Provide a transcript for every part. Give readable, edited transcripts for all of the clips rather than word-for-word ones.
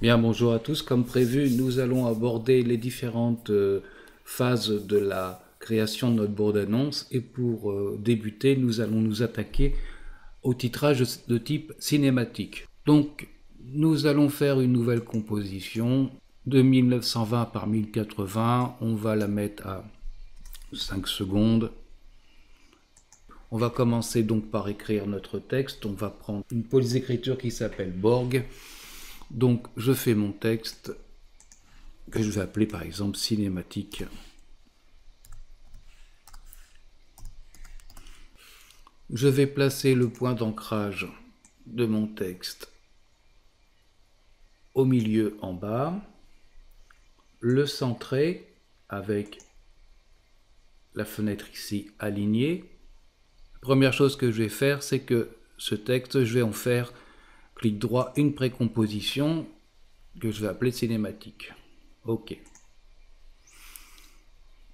Bien, bonjour à tous. Comme prévu, nous allons aborder les différentes phases de la création de notre bande-annonce. Et pour débuter, nous allons nous attaquer au titrage de type cinématique. Donc, nous allons faire une nouvelle composition de 1920 par 1080. On va la mettre à 5 secondes. On va commencer donc par écrire notre texte. On va prendre une police d'écriture qui s'appelle Borg. Donc je fais mon texte que je vais appeler par exemple cinématique. Je vais placer le point d'ancrage de mon texte au milieu en bas, le centrer avec la fenêtre ici alignée. La première chose que je vais faire, c'est que ce texte, je vais en faire clic droit, une précomposition que je vais appeler cinématique. OK.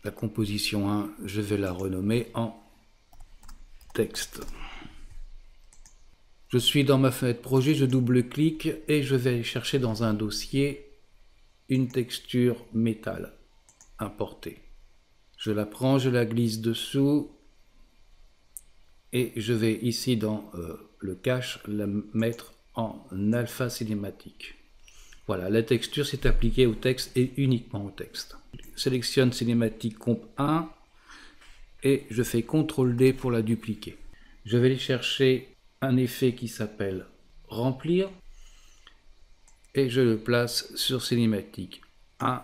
La composition 1, je vais la renommer en texte. Je suis dans ma fenêtre projet, je double-clique et je vais aller chercher dans un dossier une texture métal importée. Je la prends, je la glisse dessous et je vais ici dans le cache la mettre en alpha cinématique. Voilà, la texture s'est appliquée au texte et uniquement au texte. Je sélectionne cinématique comp 1 et je fais CTRL D pour la dupliquer. Je vais aller chercher un effet qui s'appelle remplir et je le place sur cinématique 1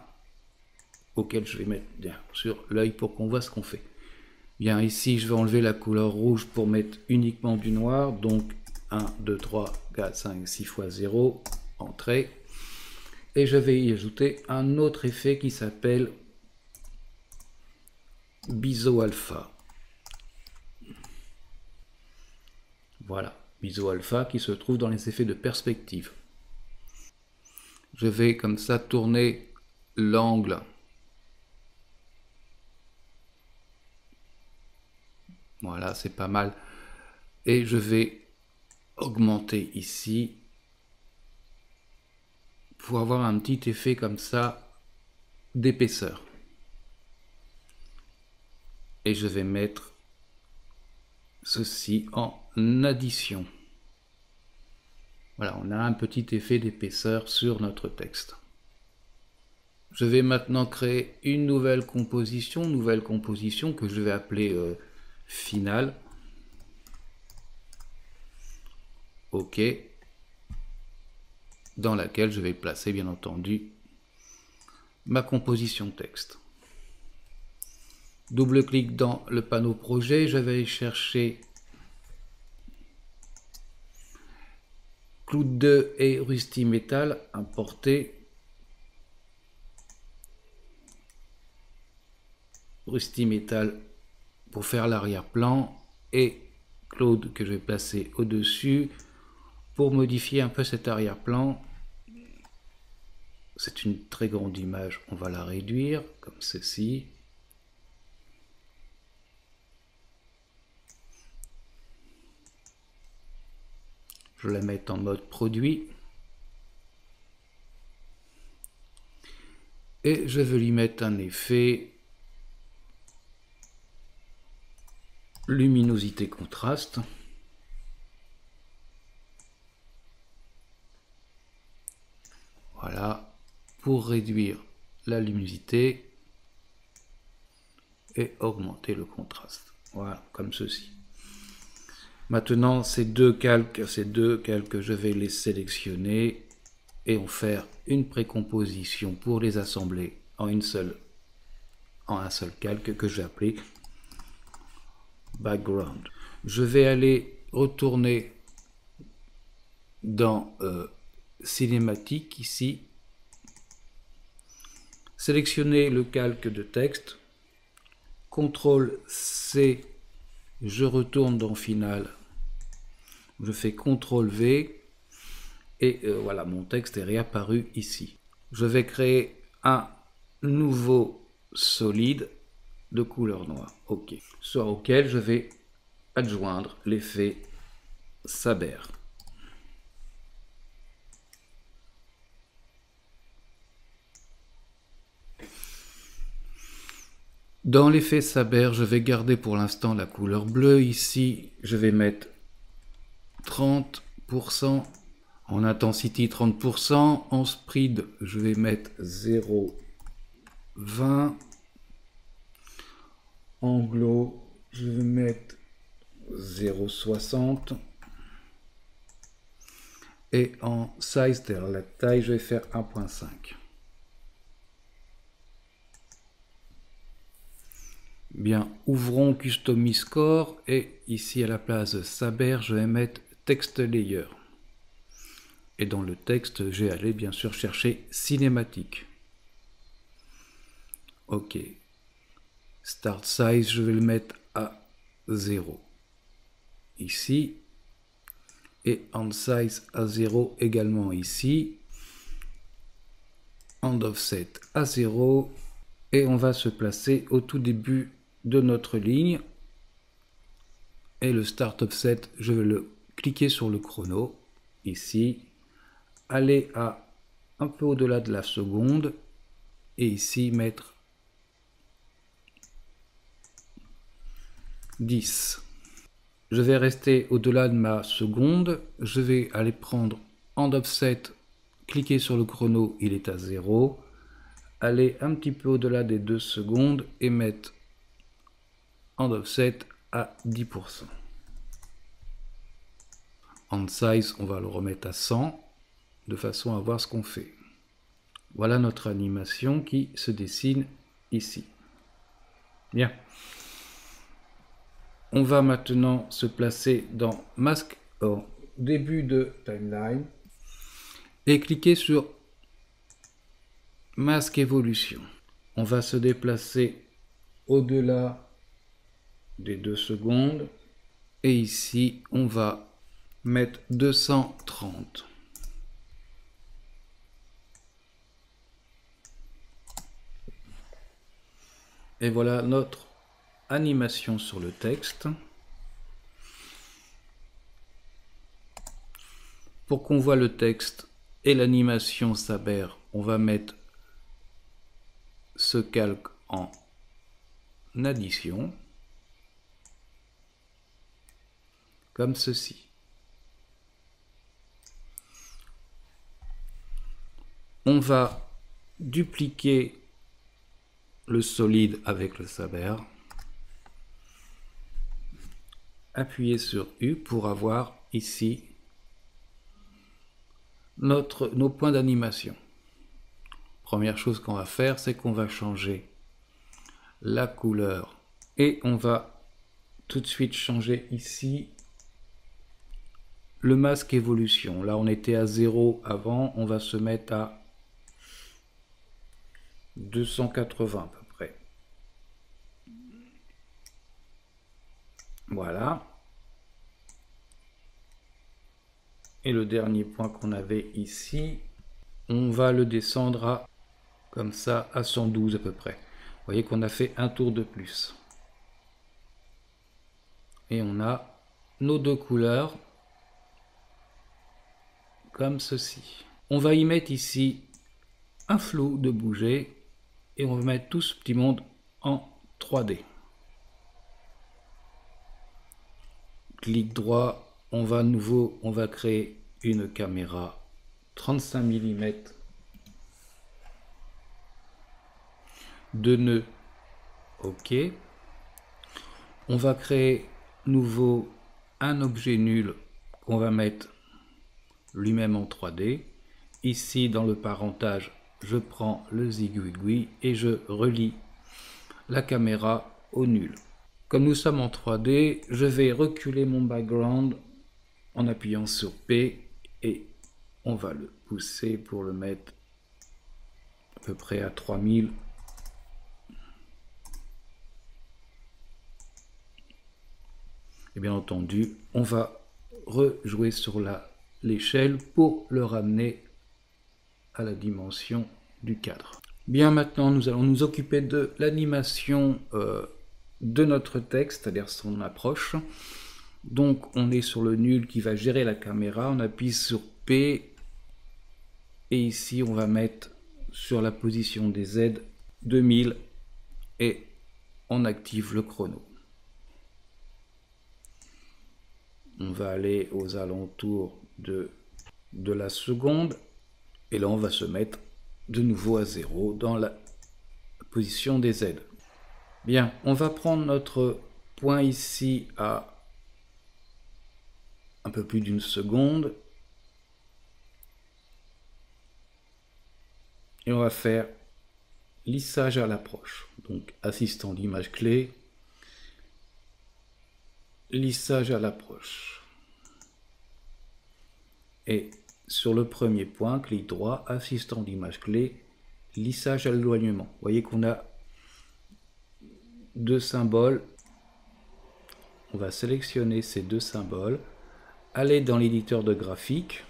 auquel je vais mettre bien sur l'œil pour qu'on voit ce qu'on fait. Bien, ici je vais enlever la couleur rouge pour mettre uniquement du noir, donc 1, 2, 3, 4, 5, 6 fois 0, entrée. Et je vais y ajouter un autre effet qui s'appelle biseau alpha. Voilà, biseau alpha qui se trouve dans les effets de perspective. Je vais comme ça tourner l'angle. Voilà, c'est pas mal. Et je vais augmenter ici pour avoir un petit effet comme ça d'épaisseur. Et je vais mettre ceci en addition. Voilà, on a un petit effet d'épaisseur sur notre texte. Je vais maintenant créer une nouvelle composition que je vais appeler finale. OK. Dans laquelle je vais placer bien entendu ma composition texte. Double-clic dans le panneau projet, je vais aller chercher Cloud 2 et Rusty Metal, importer. Rusty Metal pour faire l'arrière-plan et Cloud que je vais placer au-dessus pour modifier un peu cet arrière-plan. C'est une très grande image, on va la réduire comme ceci. Je la mets en mode produit. Et je vais lui mettre un effet luminosité contraste. Voilà, pour réduire la luminosité et augmenter le contraste. Voilà, comme ceci. Maintenant, ces deux calques, je vais les sélectionner et en faire une précomposition pour les assembler en un seul calque que je vais appeler background. Je vais aller retourner dans cinématique ici, sélectionner le calque de texte, CTRL C, je retourne dans Final, je fais CTRL V et voilà, mon texte est réapparu ici. Je vais créer un nouveau solide de couleur noire, OK, auquel je vais adjoindre l'effet Saber. Dans l'effet Saber, je vais garder pour l'instant la couleur bleue. Ici, je vais mettre 30%. En intensity 30%. En speed, je vais mettre 0,20. En glow, je vais mettre 0,60. Et en size, c'est-à-dire la taille, je vais faire 1,5. Bien, ouvrons Customize Core et ici à la place de Saber, je vais mettre Text Layer. Et dans le texte, j'ai allé bien sûr chercher cinématique. Ok. Start Size, je vais le mettre à 0. Ici. Et End Size à 0 également ici. End Offset à 0. Et on va se placer au tout début de notre ligne. Et le Start Offset, je vais le cliquer sur le chrono. Ici. Aller à un peu au-delà de la seconde. Et ici mettre 10. Je vais rester au-delà de ma seconde. Je vais aller prendre End Offset, cliquer sur le chrono, il est à 0. Aller un petit peu au-delà des 2 secondes et mettre End Offset à 10%. End Size, on va le remettre à 100, de façon à voir ce qu'on fait. Voilà notre animation qui se dessine ici. Bien. On va maintenant se placer dans Mask au début de Timeline et cliquer sur Mask Évolution. On va se déplacer au-delà des 2 secondes et ici on va mettre 230. Et voilà notre animation sur le texte. Pour qu'on voit le texte et l'animation Saber, on va mettre ce calque en addition, comme ceci. On va dupliquer le solide avec le Saber. Appuyez sur U pour avoir ici nos points d'animation. Première chose qu'on va faire, c'est qu'on va changer la couleur et on va tout de suite changer ici le masque évolution. Là on était à 0 avant, on va se mettre à 280 à peu près. Voilà. Et le dernier point qu'on avait ici, on va le descendre à, comme ça, à 112 à peu près. Vous voyez qu'on a fait un tour de plus. Et on a nos 2 couleurs, comme ceci. On va y mettre ici un flou de bouger, et on va mettre tout ce petit monde en 3D. Clic droit, on va créer une caméra 35 mm de nœud. OK. On va créer nouveau un objet nul qu'on va mettre lui-même en 3D. Ici dans le parentage, je prends le zigouigoui et je relie la caméra au nul. Comme nous sommes en 3D, je vais reculer mon background en appuyant sur P et on va le pousser pour le mettre à peu près à 3000. Et bien entendu, on va rejouer sur l'échelle pour le ramener à la dimension du cadre. Bien, maintenant nous allons nous occuper de l'animation de notre texte, c'est-à-dire son approche. Donc on est sur le nul qui va gérer la caméra, on appuie sur P et ici on va mettre sur la position des Z 2000 et on active le chrono. On va aller aux alentours de la seconde. Et là, on va se mettre de nouveau à 0 dans la position des Z. Bien, on va prendre notre point ici à un peu plus d'une seconde. Et on va faire lissage à l'approche. Donc, assistant d'image clé, lissage à l'approche. Et sur le premier point, clic droit, assistant d'image clé, lissage à l'éloignement. Vous voyez qu'on a deux symboles. On va sélectionner ces deux symboles, aller dans l'éditeur de graphique.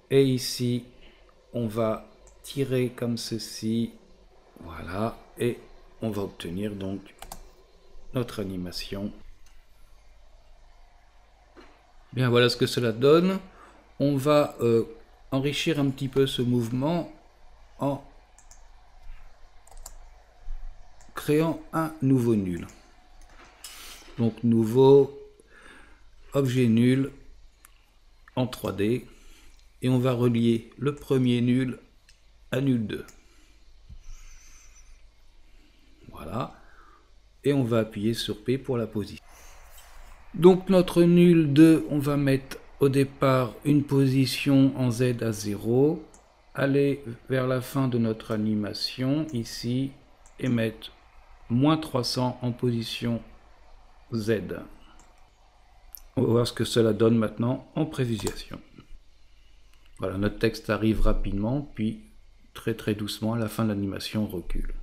Et ici, on va tirer comme ceci. Voilà. Et on va obtenir donc notre animation. Bien, voilà ce que cela donne. On va enrichir un petit peu ce mouvement en créant un nouveau nul. Donc, nouveau objet nul en 3D. Et on va relier le premier nul à nul 2. Voilà. Et on va appuyer sur P pour la position. Donc notre nul 2, on va mettre au départ une position en Z à 0, aller vers la fin de notre animation ici et mettre moins 300 en position Z. On va voir ce que cela donne maintenant en prévisualisation. Voilà, notre texte arrive rapidement, puis très doucement à la fin de l'animation recule.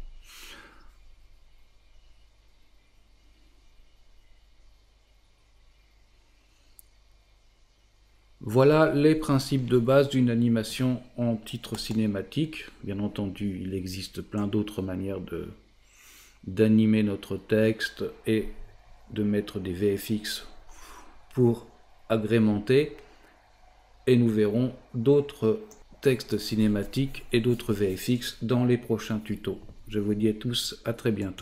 Voilà les principes de base d'une animation en titre cinématique. Bien entendu, il existe plein d'autres manières d'animer notre texte et de mettre des VFX pour agrémenter. Et nous verrons d'autres textes cinématiques et d'autres VFX dans les prochains tutos. Je vous dis à tous à très bientôt.